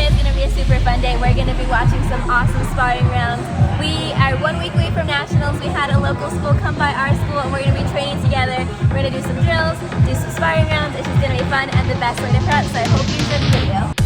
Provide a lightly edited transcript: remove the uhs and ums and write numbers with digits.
Today is going to be a super fun day. We're going to be watching some awesome sparring rounds. We are 1 week away from nationals. We had a local school come by our school and we're going to be training together. We're going to do some drills, do some sparring rounds. It's just going to be fun and the best way to prep, so I hope you enjoy the video.